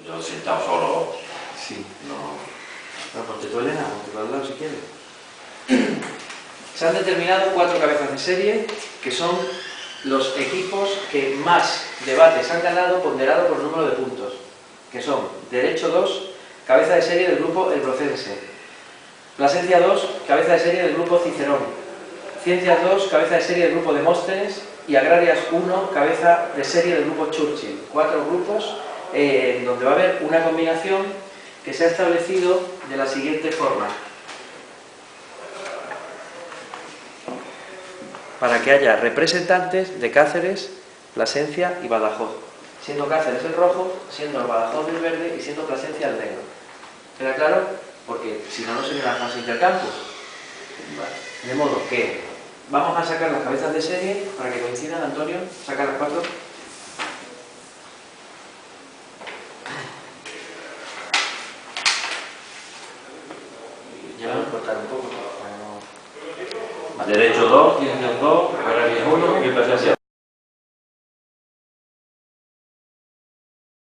yo sentado solo, Sí. no. Bueno, ponte tú, Elena, ponte tú al lado si quieres. Se han determinado 4 cabezas de serie, que son los equipos que más debates han ganado ponderado por número de puntos, que son Derecho 2, cabeza de serie del grupo El Brocense, Plasencia 2, cabeza de serie del grupo Cicerón, Ciencias 2, cabeza de serie del grupo Demóstenes y Agrarias 1, cabeza de serie del grupo Churchill. 4 grupos donde va a haber una combinación que se ha establecido de la siguiente forma. Para que haya representantes de Cáceres, Plasencia y Badajoz, siendo Cáceres el rojo, siendo Badajoz el verde y siendo Plasencia el negro. ¿Queda claro? Porque si no, no sería una fase intercampus. De modo que vamos a sacar las cabezas de serie para que coincidan. Antonio, saca las 4. Ya vamos a cortar un poco para no... Derecho 2, Ciencias 2, Agrarias 1,